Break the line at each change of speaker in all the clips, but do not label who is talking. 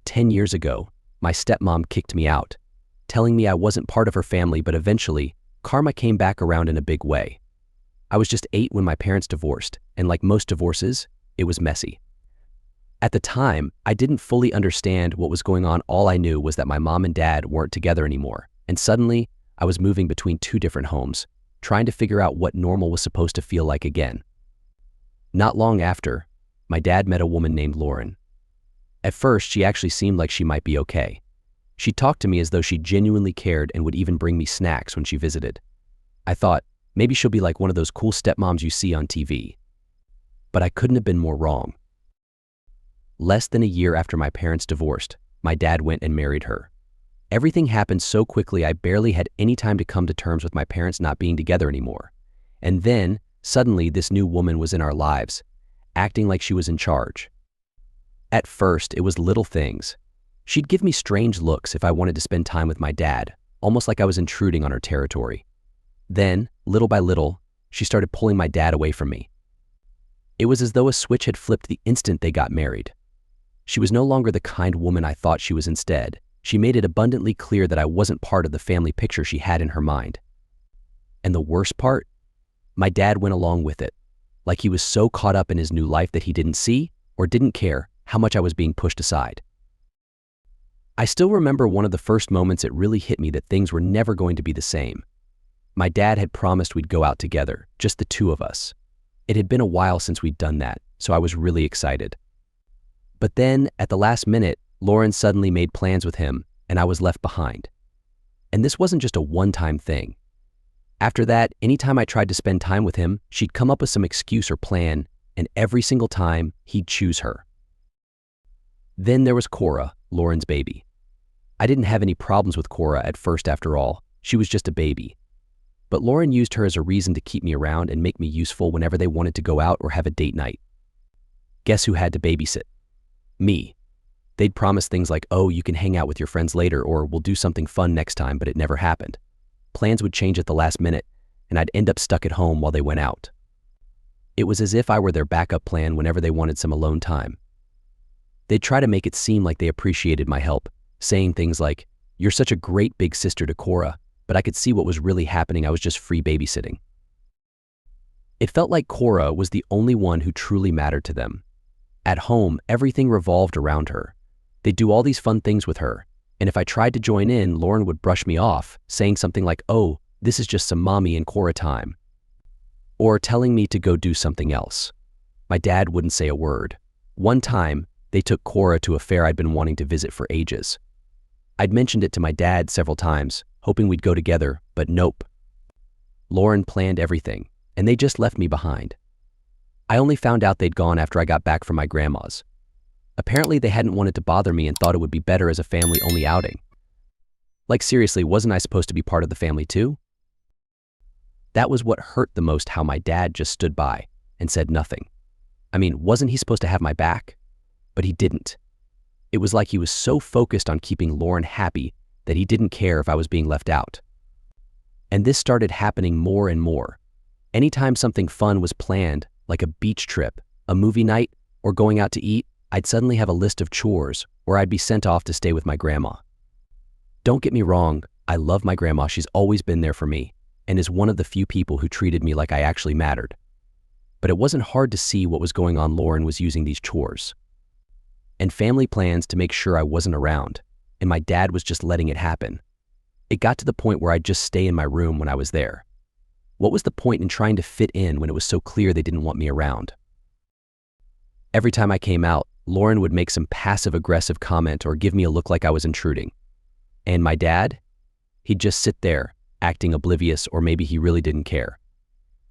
10 years ago, my stepmom kicked me out, telling me I wasn't part of her family, but eventually, karma came back around in a big way. I was just 8 when my parents divorced, and like most divorces, it was messy. At the time, I didn't fully understand what was going on. All I knew was that my mom and dad weren't together anymore, and suddenly, I was moving between 2 different homes, trying to figure out what normal was supposed to feel like again. Not long after, my dad met a woman named Lauren. At first, she actually seemed like she might be okay. She talked to me as though she genuinely cared and would even bring me snacks when she visited. I thought, maybe she'll be like one of those cool stepmoms you see on TV. But I couldn't have been more wrong. Less than a year after my parents divorced, my dad went and married her. Everything happened so quickly I barely had any time to come to terms with my parents not being together anymore. And then, suddenly, this new woman was in our lives, acting like she was in charge. At first, it was little things. She'd give me strange looks if I wanted to spend time with my dad, almost like I was intruding on her territory. Then, little by little, she started pulling my dad away from me. It was as though a switch had flipped the instant they got married. She was no longer the kind woman I thought she was. Instead, she made it abundantly clear that I wasn't part of the family picture she had in her mind. And the worst part? My dad went along with it, like he was so caught up in his new life that he didn't see or didn't care how much I was being pushed aside. I still remember one of the first moments it really hit me that things were never going to be the same. My dad had promised we'd go out together, just the 2 of us. It had been a while since we'd done that, so I was really excited. But then, at the last minute, Lauren suddenly made plans with him, and I was left behind. And this wasn't just a one-time thing. After that, anytime I tried to spend time with him, she'd come up with some excuse or plan, and every single time, he'd choose her. Then there was Cora, Lauren's baby. I didn't have any problems with Cora at first. After all, she was just a baby. But Lauren used her as a reason to keep me around and make me useful whenever they wanted to go out or have a date night. Guess who had to babysit? Me. They'd promise things like, oh, you can hang out with your friends later, or we'll do something fun next time, but it never happened. Plans would change at the last minute, and I'd end up stuck at home while they went out. It was as if I were their backup plan whenever they wanted some alone time. They'd try to make it seem like they appreciated my help, saying things like, you're such a great big sister to Cora, but I could see what was really happening. I was just free babysitting. It felt like Cora was the only one who truly mattered to them. At home, everything revolved around her. They'd do all these fun things with her, and if I tried to join in, Lauren would brush me off, saying something like, oh, this is just some mommy and Cora time, or telling me to go do something else. My dad wouldn't say a word. One time, they took Cora to a fair I'd been wanting to visit for ages. I'd mentioned it to my dad several times, hoping we'd go together, but nope. Lauren planned everything, and they just left me behind. I only found out they'd gone after I got back from my grandma's. Apparently, they hadn't wanted to bother me and thought it would be better as a family-only outing. Like seriously, wasn't I supposed to be part of the family too? That was what hurt the most, how my dad just stood by and said nothing. I mean, wasn't he supposed to have my back? But he didn't. It was like he was so focused on keeping Lauren happy that he didn't care if I was being left out. And this started happening more and more. Anytime something fun was planned, like a beach trip, a movie night, or going out to eat, I'd suddenly have a list of chores, or I'd be sent off to stay with my grandma. Don't get me wrong, I love my grandma. She's always been there for me, and is one of the few people who treated me like I actually mattered. But it wasn't hard to see what was going on. Lauren was using these chores and family plans to make sure I wasn't around, and my dad was just letting it happen. It got to the point where I'd just stay in my room when I was there. What was the point in trying to fit in when it was so clear they didn't want me around? Every time I came out, Lauren would make some passive-aggressive comment or give me a look like I was intruding. And my dad? He'd just sit there, acting oblivious, or maybe he really didn't care.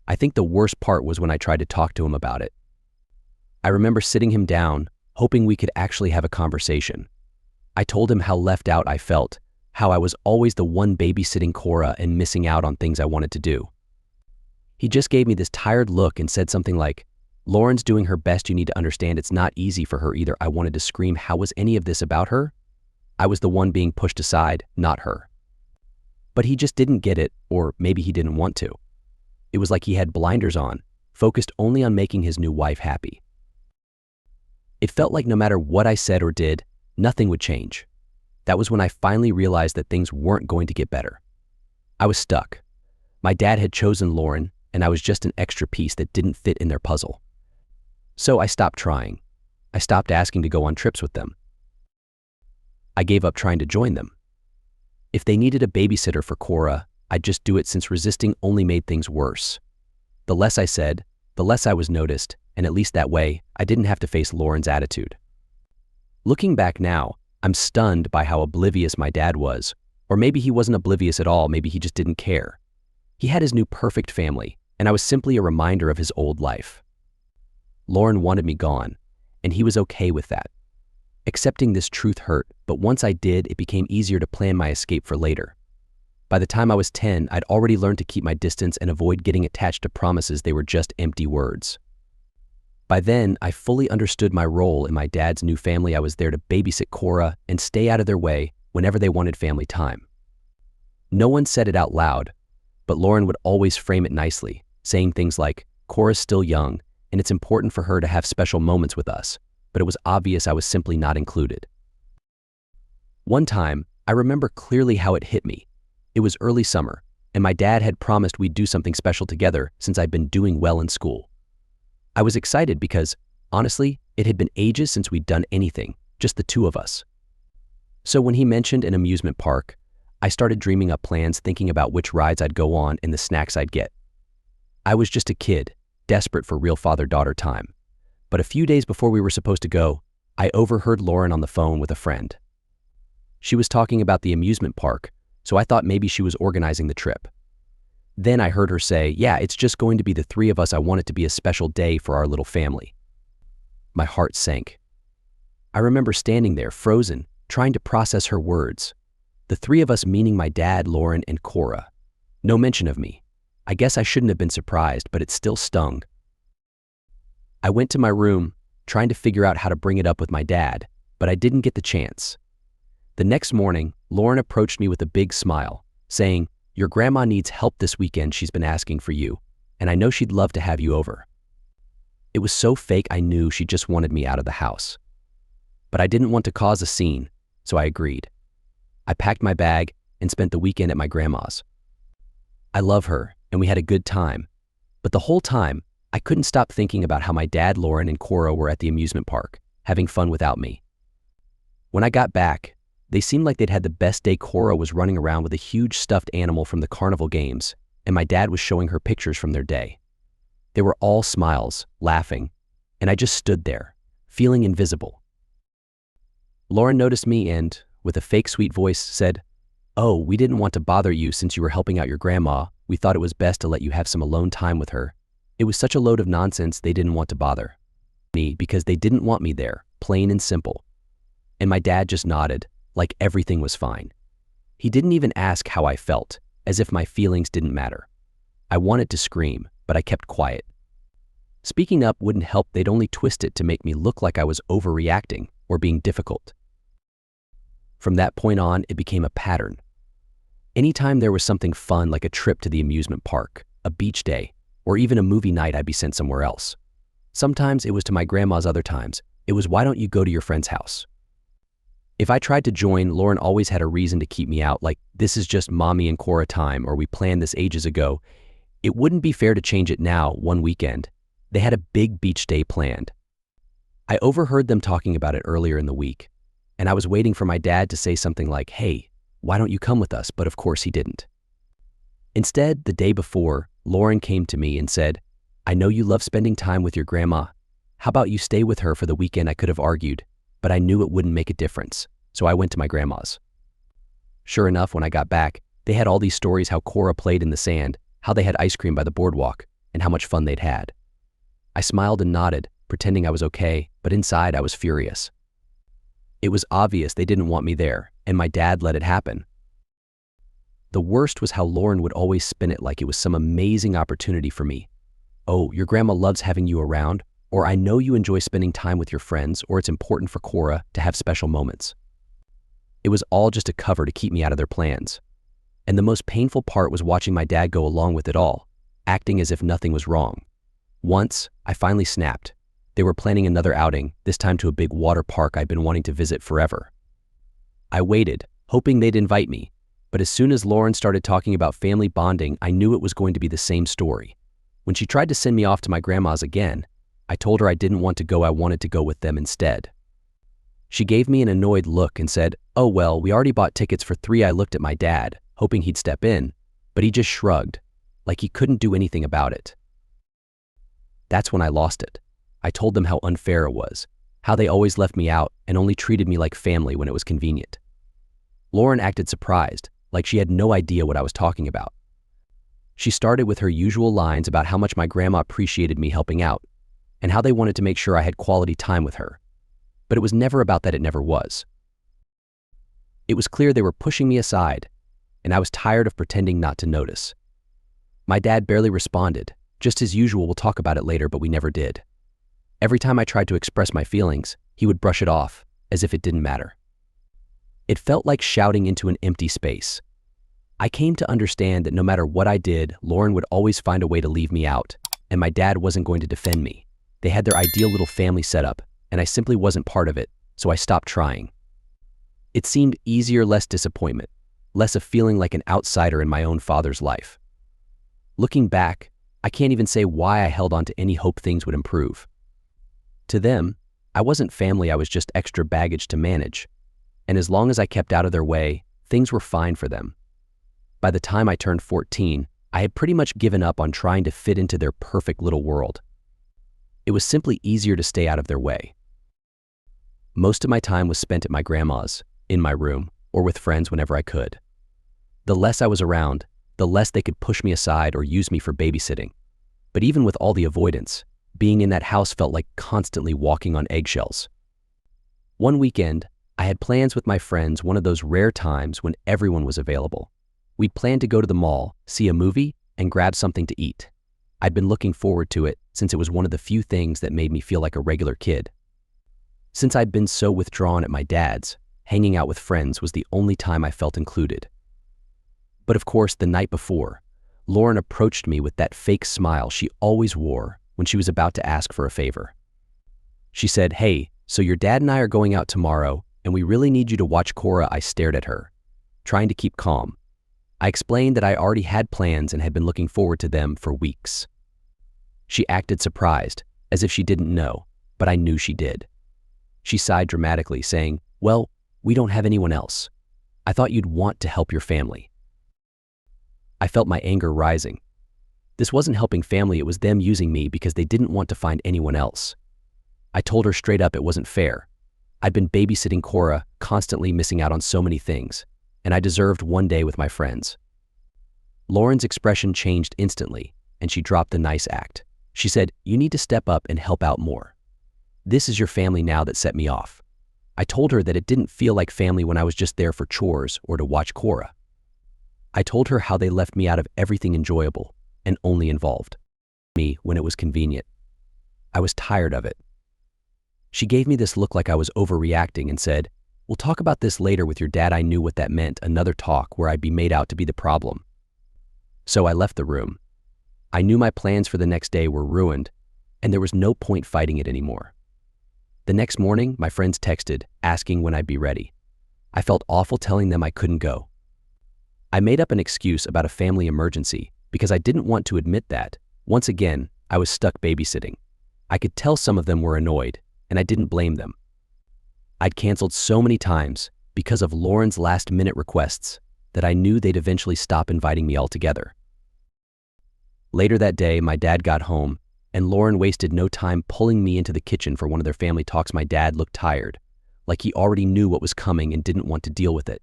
I think the worst part was when I tried to talk to him about it. I remember sitting him down, hoping we could actually have a conversation. I told him how left out I felt, how I was always the one babysitting Cora and missing out on things I wanted to do. He just gave me this tired look and said something like, Lauren's doing her best, you need to understand it's not easy for her either. I wanted to scream, how was any of this about her? I was the one being pushed aside, not her. But he just didn't get it, or maybe he didn't want to. It was like he had blinders on, focused only on making his new wife happy. It felt like no matter what I said or did, nothing would change. That was when I finally realized that things weren't going to get better. I was stuck. My dad had chosen Lauren, and I was just an extra piece that didn't fit in their puzzle. So I stopped trying. I stopped asking to go on trips with them. I gave up trying to join them. If they needed a babysitter for Cora, I'd just do it since resisting only made things worse. The less I said, the less I was noticed, and at least that way, I didn't have to face Lauren's attitude. Looking back now, I'm stunned by how oblivious my dad was. Or maybe he wasn't oblivious at all, maybe he just didn't care. He had his new perfect family, and I was simply a reminder of his old life. Lauren wanted me gone, and he was okay with that. Accepting this truth hurt, but once I did, it became easier to plan my escape for later. By the time I was 10, I'd already learned to keep my distance and avoid getting attached to promises they were just empty words. By then, I fully understood my role in my dad's new family. I was there to babysit Cora and stay out of their way whenever they wanted family time. No one said it out loud, but Lauren would always frame it nicely, saying things like, "Cora's still young, and it's important for her to have special moments with us," but it was obvious I was simply not included. One time, I remember clearly how it hit me. It was early summer, and my dad had promised we'd do something special together since I'd been doing well in school. I was excited because, honestly, it had been ages since we'd done anything, just the two of us. So when he mentioned an amusement park, I started dreaming up plans, thinking about which rides I'd go on and the snacks I'd get. I was just a kid, desperate for real father-daughter time. But a few days before we were supposed to go, I overheard Lauren on the phone with a friend. She was talking about the amusement park, so I thought maybe she was organizing the trip. Then I heard her say, "Yeah, it's just going to be the three of us. I want it to be a special day for our little family." My heart sank. I remember standing there, frozen, trying to process her words. The three of us meaning my dad, Lauren, and Cora. No mention of me. I guess I shouldn't have been surprised, but it still stung. I went to my room, trying to figure out how to bring it up with my dad, but I didn't get the chance. The next morning, Lauren approached me with a big smile, saying, "Your grandma needs help this weekend. She's been asking for you, and I know she'd love to have you over." It was so fake I knew she just wanted me out of the house. But I didn't want to cause a scene, so I agreed. I packed my bag and spent the weekend at my grandma's. I love her, and we had a good time. But the whole time, I couldn't stop thinking about how my dad, Lauren, and Cora were at the amusement park, having fun without me. When I got back, they seemed like they'd had the best day. Cora was running around with a huge stuffed animal from the carnival games, and my dad was showing her pictures from their day. They were all smiles, laughing, and I just stood there, feeling invisible. Lauren noticed me and, with a fake sweet voice, said, "Oh, we didn't want to bother you since you were helping out your grandma. We thought it was best to let you have some alone time with her." It was such a load of nonsense. They didn't want to bother me because they didn't want me there, plain and simple. And my dad just nodded, like everything was fine. He didn't even ask how I felt, as if my feelings didn't matter. I wanted to scream, but I kept quiet. Speaking up wouldn't help. They'd only twist it to make me look like I was overreacting or being difficult. From that point on, it became a pattern. Anytime there was something fun like a trip to the amusement park, a beach day, or even a movie night, I'd be sent somewhere else. Sometimes it was to my grandma's, other times it was, "Why don't you go to your friend's house?" If I tried to join, Lauren always had a reason to keep me out, like, "This is just mommy and Cora time," or "We planned this ages ago." It wouldn't be fair to change it now. One weekend, they had a big beach day planned. I overheard them talking about it earlier in the week, and I was waiting for my dad to say something like, "Hey, why don't you come with us?" But of course he didn't. Instead, the day before, Lauren came to me and said, "I know you love spending time with your grandma. How about you stay with her for the weekend?" I could have argued, but I knew it wouldn't make a difference, so I went to my grandma's. Sure enough, when I got back, they had all these stories how Cora played in the sand, how they had ice cream by the boardwalk, and how much fun they'd had. I smiled and nodded, pretending I was okay, but inside I was furious. It was obvious they didn't want me there, and my dad let it happen. The worst was how Lauren would always spin it like it was some amazing opportunity for me. "Oh, your grandma loves having you around," or "I know you enjoy spending time with your friends," or "It's important for Cora to have special moments." It was all just a cover to keep me out of their plans. And the most painful part was watching my dad go along with it all, acting as if nothing was wrong. Once, I finally snapped. They were planning another outing, this time to a big water park I'd been wanting to visit forever. I waited, hoping they'd invite me, but as soon as Lauren started talking about family bonding, I knew it was going to be the same story. When she tried to send me off to my grandma's again, I told her I didn't want to go, I wanted to go with them instead. She gave me an annoyed look and said, "Oh well, we already bought tickets for 3. I looked at my dad, hoping he'd step in, but he just shrugged, like he couldn't do anything about it. That's when I lost it. I told them how unfair it was, how they always left me out and only treated me like family when it was convenient. Lauren acted surprised, like she had no idea what I was talking about. She started with her usual lines about how much my grandma appreciated me helping out, and how they wanted to make sure I had quality time with her. But it was never about that, it never was. It was clear they were pushing me aside, and I was tired of pretending not to notice. My dad barely responded, just as usual, "We'll talk about it later," but we never did. Every time I tried to express my feelings, he would brush it off, as if it didn't matter. It felt like shouting into an empty space. I came to understand that no matter what I did, Lauren would always find a way to leave me out, and my dad wasn't going to defend me. They had their ideal little family setup, and I simply wasn't part of it, so I stopped trying. It seemed easier, less disappointment, less of feeling like an outsider in my own father's life. Looking back, I can't even say why I held on to any hope things would improve. To them, I wasn't family, I was just extra baggage to manage, and as long as I kept out of their way, things were fine for them. By the time I turned 14, I had pretty much given up on trying to fit into their perfect little world. It was simply easier to stay out of their way. Most of my time was spent at my grandma's, in my room, or with friends whenever I could. The less I was around, the less they could push me aside or use me for babysitting. But even with all the avoidance, being in that house felt like constantly walking on eggshells. One weekend, I had plans with my friends, one of those rare times when everyone was available. We'd planned to go to the mall, see a movie, and grab something to eat. I'd been looking forward to it since it was one of the few things that made me feel like a regular kid. Since I'd been so withdrawn at my dad's, hanging out with friends was the only time I felt included. But of course, the night before, Lauren approached me with that fake smile she always wore when she was about to ask for a favor. She said, "Hey, so your dad and I are going out tomorrow, and we really need you to watch Cora." I stared at her, trying to keep calm. I explained that I already had plans and had been looking forward to them for weeks. She acted surprised, as if she didn't know, but I knew she did. She sighed dramatically, saying, "Well, we don't have anyone else. I thought you'd want to help your family." I felt my anger rising. This wasn't helping family, it was them using me because they didn't want to find anyone else. I told her straight up it wasn't fair. I'd been babysitting Cora, constantly missing out on so many things, and I deserved one day with my friends. Lauren's expression changed instantly, and she dropped the nice act. She said, "You need to step up and help out more. This is your family now." That set me off. I told her that it didn't feel like family when I was just there for chores or to watch Cora. I told her how they left me out of everything enjoyable and only involved me when it was convenient. I was tired of it. She gave me this look like I was overreacting and said, "We'll talk about this later with your dad." I knew what that meant, another talk where I'd be made out to be the problem. So I left the room. I knew my plans for the next day were ruined, and there was no point fighting it anymore. The next morning, my friends texted, asking when I'd be ready. I felt awful telling them I couldn't go. I made up an excuse about a family emergency because I didn't want to admit that, once again, I was stuck babysitting. I could tell some of them were annoyed, and I didn't blame them. I'd canceled so many times because of Lauren's last-minute requests that I knew they'd eventually stop inviting me altogether. Later that day, my dad got home, and Lauren wasted no time pulling me into the kitchen for one of their family talks. My dad looked tired, like he already knew what was coming and didn't want to deal with it.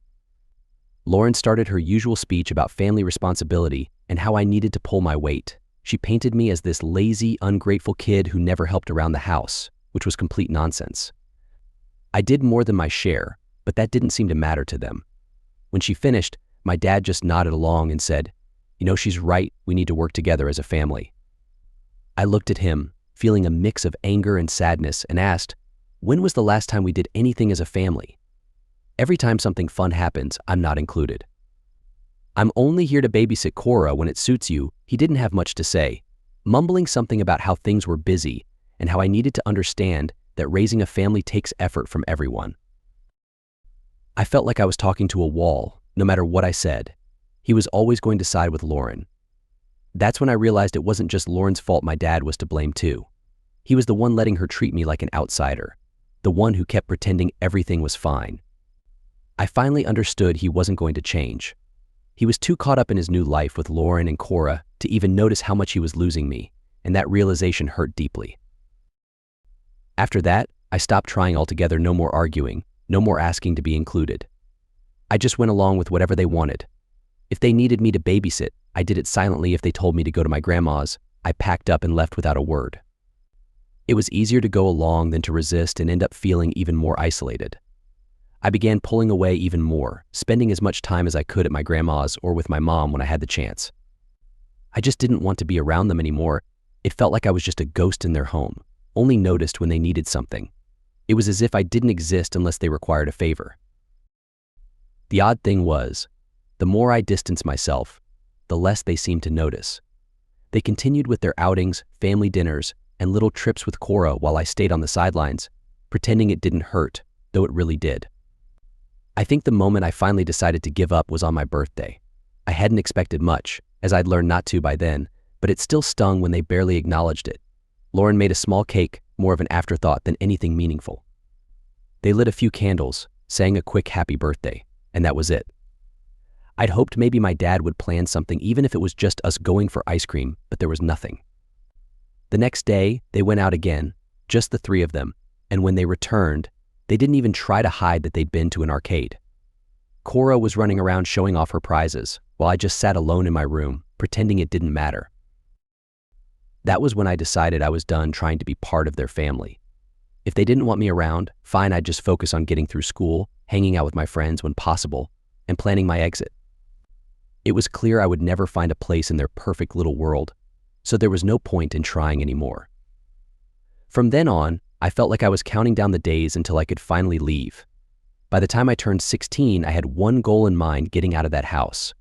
Lauren started her usual speech about family responsibility and how I needed to pull my weight. She painted me as this lazy, ungrateful kid who never helped around the house, which was complete nonsense. I did more than my share, but that didn't seem to matter to them. When she finished, my dad just nodded along and said, "You know, she's right, we need to work together as a family." I looked at him, feeling a mix of anger and sadness, and asked, "When was the last time we did anything as a family? Every time something fun happens, I'm not included." "I'm only here to babysit Cora when it suits you." He didn't have much to say, mumbling something about how things were busy and how I needed to understand that raising a family takes effort from everyone. I felt like I was talking to a wall, no matter what I said. He was always going to side with Lauren. That's when I realized it wasn't just Lauren's fault, my dad was to blame too. He was the one letting her treat me like an outsider, the one who kept pretending everything was fine. I finally understood he wasn't going to change. He was too caught up in his new life with Lauren and Cora to even notice how much he was losing me, and that realization hurt deeply. After that, I stopped trying altogether. No more arguing, no more asking to be included. I just went along with whatever they wanted. If they needed me to babysit, I did it silently. If they told me to go to my grandma's, I packed up and left without a word. It was easier to go along than to resist and end up feeling even more isolated. I began pulling away even more, spending as much time as I could at my grandma's or with my mom when I had the chance. I just didn't want to be around them anymore. It felt like I was just a ghost in their home, only noticed when they needed something. It was as if I didn't exist unless they required a favor. The odd thing was, the more I distanced myself, the less they seemed to notice. They continued with their outings, family dinners, and little trips with Cora while I stayed on the sidelines, pretending it didn't hurt, though it really did. I think the moment I finally decided to give up was on my birthday. I hadn't expected much, as I'd learned not to by then, but it still stung when they barely acknowledged it. Lauren made a small cake, more of an afterthought than anything meaningful. They lit a few candles, sang a quick happy birthday, and that was it. I'd hoped maybe my dad would plan something, even if it was just us going for ice cream, but there was nothing. The next day, they went out again, just the three of them, and when they returned, they didn't even try to hide that they'd been to an arcade. Cora was running around showing off her prizes, while I just sat alone in my room, pretending it didn't matter. That was when I decided I was done trying to be part of their family. If they didn't want me around, fine, I'd just focus on getting through school, hanging out with my friends when possible, and planning my exit. It was clear I would never find a place in their perfect little world, so there was no point in trying anymore. From then on, I felt like I was counting down the days until I could finally leave. By the time I turned 16, I had one goal in mind: getting out of that house.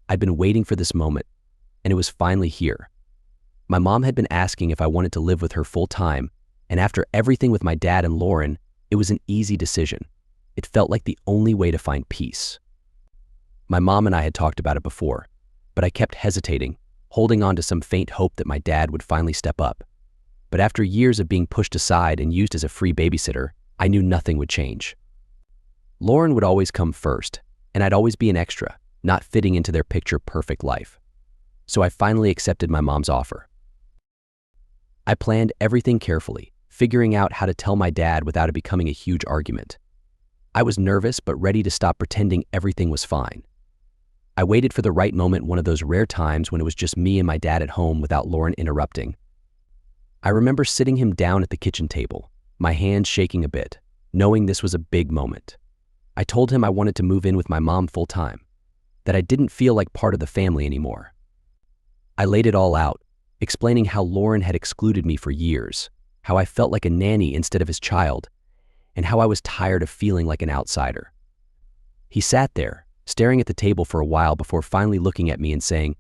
I'd been waiting for this moment, and it was finally here. My mom had been asking if I wanted to live with her full time, and after everything with my dad and Lauren, it was an easy decision. It felt like the only way to find peace. My mom and I had talked about it before, but I kept hesitating, holding on to some faint hope that my dad would finally step up. But after years of being pushed aside and used as a free babysitter, I knew nothing would change. Lauren would always come first, and I'd always be an extra, not fitting into their picture-perfect life. So I finally accepted my mom's offer. I planned everything carefully, figuring out how to tell my dad without it becoming a huge argument. I was nervous but ready to stop pretending everything was fine. I waited for the right moment, one of those rare times when it was just me and my dad at home without Lauren interrupting. I remember sitting him down at the kitchen table, my hands shaking a bit, knowing this was a big moment. I told him I wanted to move in with my mom full time, that I didn't feel like part of the family anymore. I laid it all out, explaining how Lauren had excluded me for years, how I felt like a nanny instead of his child, and how I was tired of feeling like an outsider. He sat there, staring at the table for a while before finally looking at me and saying,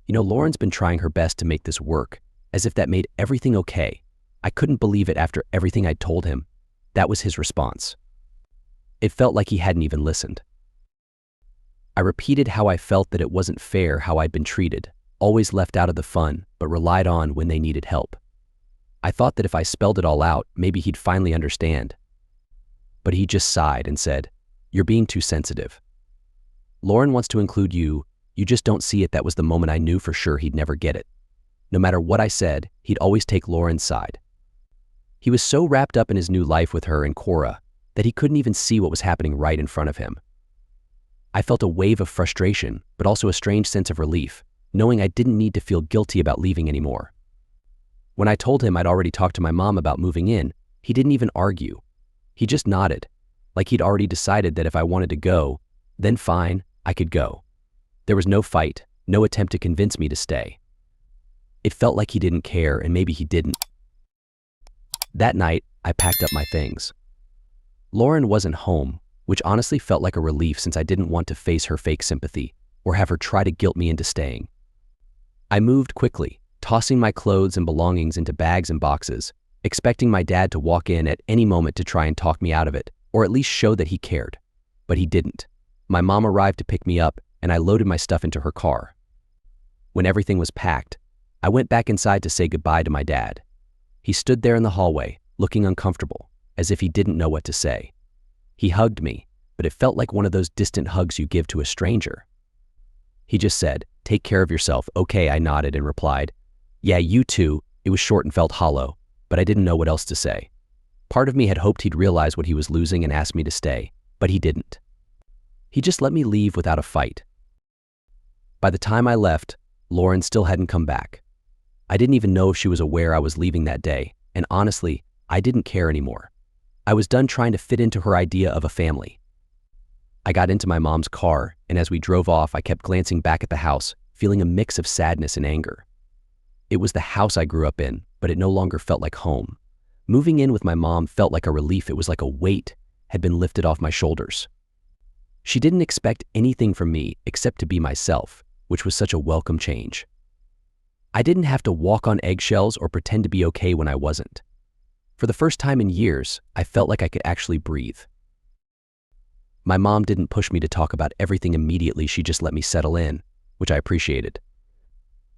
"You know, Lauren's been trying her best to make this work," as if that made everything okay. I couldn't believe it after everything I'd told him. That was his response. It felt like he hadn't even listened. I repeated how I felt that it wasn't fair how I'd been treated, always left out of the fun, but relied on when they needed help. I thought that if I spelled it all out, maybe he'd finally understand. But he just sighed and said, "You're being too sensitive. Lauren wants to include you, you just don't see it." That was the moment I knew for sure he'd never get it. No matter what I said, he'd always take Lauren's side. He was so wrapped up in his new life with her and Cora that he couldn't even see what was happening right in front of him. I felt a wave of frustration, but also a strange sense of relief, knowing I didn't need to feel guilty about leaving anymore. When I told him I'd already talked to my mom about moving in, he didn't even argue. He just nodded, like he'd already decided that if I wanted to go, then fine, I could go. There was no fight, no attempt to convince me to stay. It felt like he didn't care, and maybe he didn't. That night, I packed up my things. Lauren wasn't home, which honestly felt like a relief since I didn't want to face her fake sympathy or have her try to guilt me into staying. I moved quickly, tossing my clothes and belongings into bags and boxes, expecting my dad to walk in at any moment to try and talk me out of it, or at least show that he cared. But he didn't. My mom arrived to pick me up, and I loaded my stuff into her car. When everything was packed, I went back inside to say goodbye to my dad. He stood there in the hallway, looking uncomfortable, as if he didn't know what to say. He hugged me, but it felt like one of those distant hugs you give to a stranger. He just said, "Take care of yourself, okay?" I nodded and replied, "Yeah, you too." It was short and felt hollow, but I didn't know what else to say. Part of me had hoped he'd realize what he was losing and ask me to stay, but he didn't. He just let me leave without a fight. By the time I left, Lauren still hadn't come back. I didn't even know if she was aware I was leaving that day, and honestly, I didn't care anymore. I was done trying to fit into her idea of a family. I got into my mom's car, and as we drove off, I kept glancing back at the house, feeling a mix of sadness and anger. It was the house I grew up in, but it no longer felt like home. Moving in with my mom felt like a relief. It was like a weight had been lifted off my shoulders. She didn't expect anything from me except to be myself, which was such a welcome change. I didn't have to walk on eggshells or pretend to be okay when I wasn't. For the first time in years, I felt like I could actually breathe. My mom didn't push me to talk about everything immediately. She just let me settle in, which I appreciated.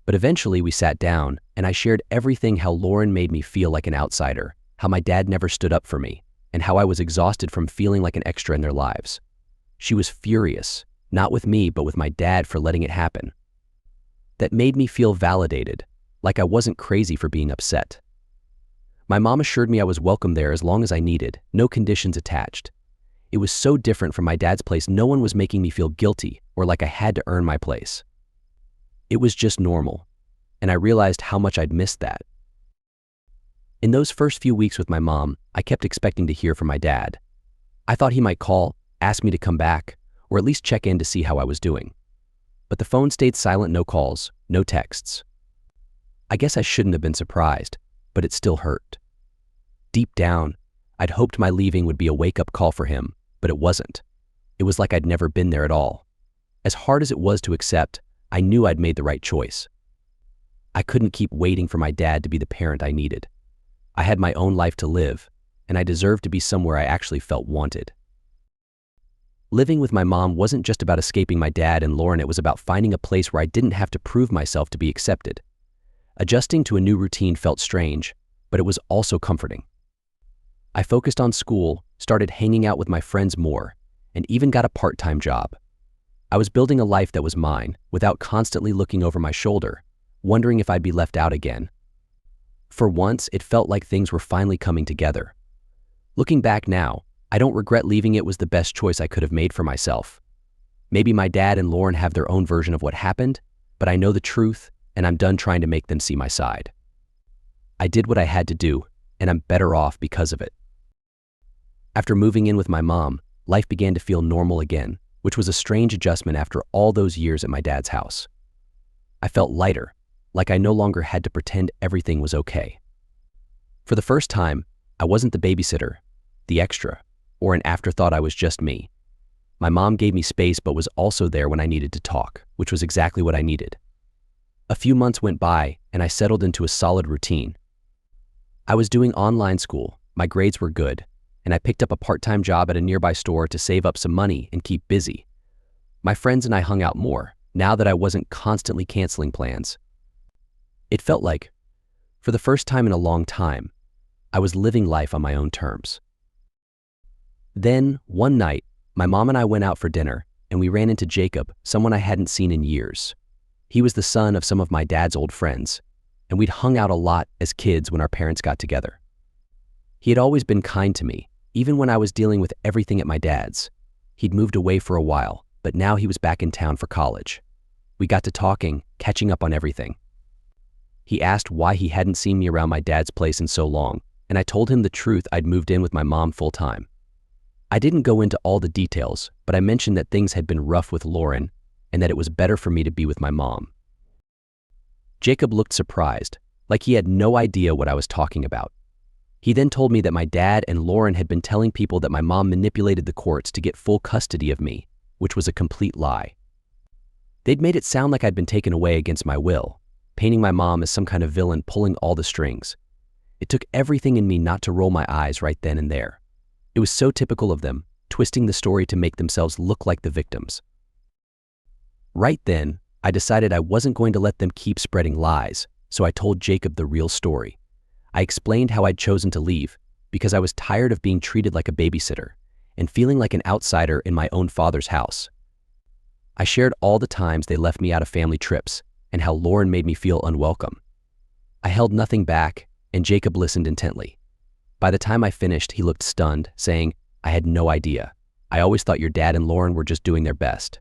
But eventually we sat down, and I shared everything: how Lauren made me feel like an outsider, how my dad never stood up for me, and how I was exhausted from feeling like an extra in their lives. She was furious, not with me, but with my dad for letting it happen. That made me feel validated, like I wasn't crazy for being upset. My mom assured me I was welcome there as long as I needed, no conditions attached. It was so different from my dad's place. No one was making me feel guilty or like I had to earn my place. It was just normal, and I realized how much I'd missed that. In those first few weeks with my mom, I kept expecting to hear from my dad. I thought he might call, ask me to come back, or at least check in to see how I was doing. But the phone stayed silent. No calls, no texts. I guess I shouldn't have been surprised, but it still hurt. Deep down, I'd hoped my leaving would be a wake-up call for him, but it wasn't. It was like I'd never been there at all. As hard as it was to accept, I knew I'd made the right choice. I couldn't keep waiting for my dad to be the parent I needed. I had my own life to live, and I deserved to be somewhere I actually felt wanted. Living with my mom wasn't just about escaping my dad and Lauren. It was about finding a place where I didn't have to prove myself to be accepted. Adjusting to a new routine felt strange, but it was also comforting. I focused on school, started hanging out with my friends more, and even got a part-time job. I was building a life that was mine, without constantly looking over my shoulder, wondering if I'd be left out again. For once, it felt like things were finally coming together. Looking back now, I don't regret leaving. It was the best choice I could have made for myself. Maybe my dad and Lauren have their own version of what happened, but I know the truth, and I'm done trying to make them see my side. I did what I had to do, and I'm better off because of it. After moving in with my mom, life began to feel normal again, which was a strange adjustment after all those years at my dad's house. I felt lighter, like I no longer had to pretend everything was okay. For the first time, I wasn't the babysitter, the extra, or an afterthought. I was just me. My mom gave me space but was also there when I needed to talk, which was exactly what I needed. A few months went by, and I settled into a solid routine. I was doing online school, my grades were good, and I picked up a part-time job at a nearby store to save up some money and keep busy. My friends and I hung out more, now that I wasn't constantly canceling plans. It felt like, for the first time in a long time, I was living life on my own terms. Then, one night, my mom and I went out for dinner, and we ran into Jacob, someone I hadn't seen in years. He was the son of some of my dad's old friends, and we'd hung out a lot as kids when our parents got together. He had always been kind to me, even when I was dealing with everything at my dad's. He'd moved away for a while, but now he was back in town for college. We got to talking, catching up on everything. He asked why he hadn't seen me around my dad's place in so long, and I told him the truth. I'd moved in with my mom full-time. I didn't go into all the details, but I mentioned that things had been rough with Lauren and that it was better for me to be with my mom. Jacob looked surprised, like he had no idea what I was talking about. He then told me that my dad and Lauren had been telling people that my mom manipulated the courts to get full custody of me, which was a complete lie. They'd made it sound like I'd been taken away against my will, painting my mom as some kind of villain pulling all the strings. It took everything in me not to roll my eyes right then and there. It was so typical of them, twisting the story to make themselves look like the victims. Right then, I decided I wasn't going to let them keep spreading lies, so I told Jacob the real story. I explained how I'd chosen to leave because I was tired of being treated like a babysitter and feeling like an outsider in my own father's house. I shared all the times they left me out of family trips and how Lauren made me feel unwelcome. I held nothing back, and Jacob listened intently. By the time I finished, he looked stunned, saying, "I had no idea. I always thought your dad and Lauren were just doing their best."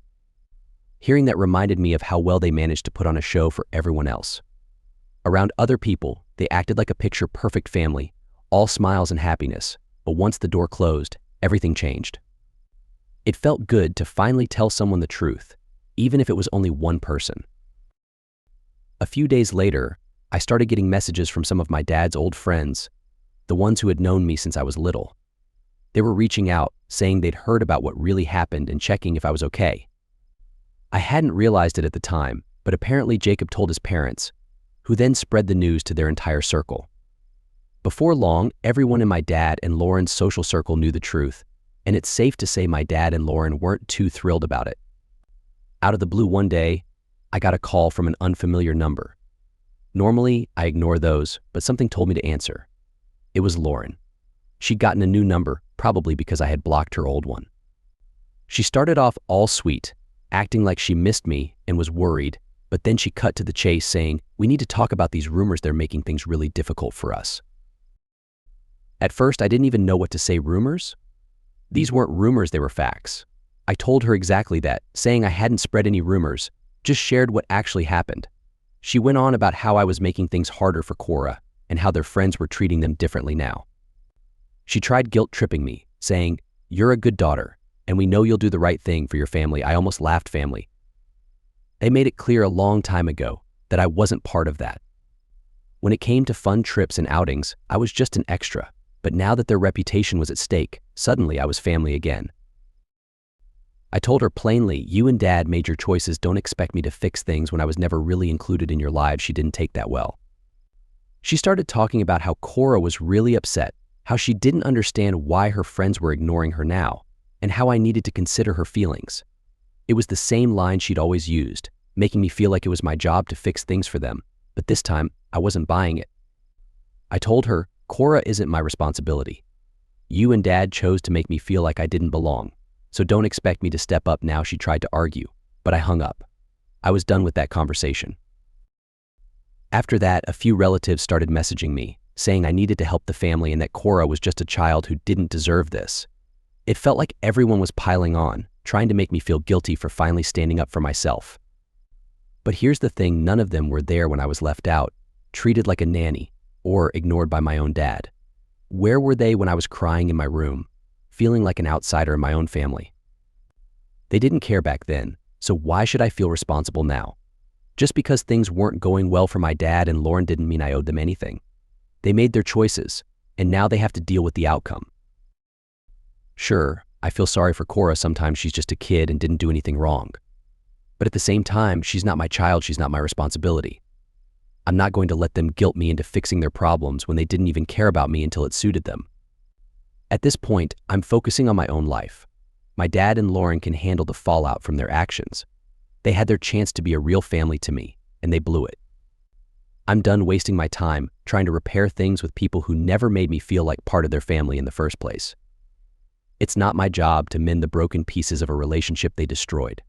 Hearing that reminded me of how well they managed to put on a show for everyone else. Around other people, they acted like a picture-perfect family, all smiles and happiness, but once the door closed, everything changed. It felt good to finally tell someone the truth, even if it was only one person. A few days later, I started getting messages from some of my dad's old friends, the ones who had known me since I was little. They were reaching out, saying they'd heard about what really happened and checking if I was okay. I hadn't realized it at the time, but apparently Jacob told his parents, who then spread the news to their entire circle. Before long, everyone in my dad and Lauren's social circle knew the truth, and it's safe to say my dad and Lauren weren't too thrilled about it. Out of the blue one day, I got a call from an unfamiliar number. Normally, I ignore those, but something told me to answer. It was Lauren. She'd gotten a new number, probably because I had blocked her old one. She started off all sweet, acting like she missed me and was worried, but then she cut to the chase saying, "We need to talk about these rumors. They're making things really difficult for us." At first, I didn't even know what to say. Rumors? These weren't rumors, they were facts. I told her exactly that, saying I hadn't spread any rumors, just shared what actually happened. She went on about how I was making things harder for Cora and how their friends were treating them differently now. She tried guilt-tripping me, saying, "You're a good daughter, and we know you'll do the right thing for your family." I almost laughed. Family. They made it clear a long time ago that I wasn't part of that. When it came to fun trips and outings, I was just an extra, but now that their reputation was at stake, suddenly I was family again. I told her plainly, "You and Dad made your choices. Don't expect me to fix things when I was never really included in your lives." She didn't take that well. She started talking about how Cora was really upset, how she didn't understand why her friends were ignoring her now, and how I needed to consider her feelings. It was the same line she'd always used, making me feel like it was my job to fix things for them, but this time, I wasn't buying it. I told her, "Cora isn't my responsibility. You and Dad chose to make me feel like I didn't belong, so don't expect me to step up now." She tried to argue, but I hung up. I was done with that conversation. After that, a few relatives started messaging me, saying I needed to help the family and that Cora was just a child who didn't deserve this. It felt like everyone was piling on, trying to make me feel guilty for finally standing up for myself. But here's the thing, none of them were there when I was left out, treated like a nanny, or ignored by my own dad. Where were they when I was crying in my room, feeling like an outsider in my own family? They didn't care back then, so why should I feel responsible now? Just because things weren't going well for my dad and Lauren didn't mean I owed them anything. They made their choices, and now they have to deal with the outcome. Sure, I feel sorry for Cora. Sometimes she's just a kid and didn't do anything wrong. But at the same time, she's not my child, she's not my responsibility. I'm not going to let them guilt me into fixing their problems when they didn't even care about me until it suited them. At this point, I'm focusing on my own life. My dad and Lauren can handle the fallout from their actions. They had their chance to be a real family to me, and they blew it. I'm done wasting my time trying to repair things with people who never made me feel like part of their family in the first place. It's not my job to mend the broken pieces of a relationship they destroyed.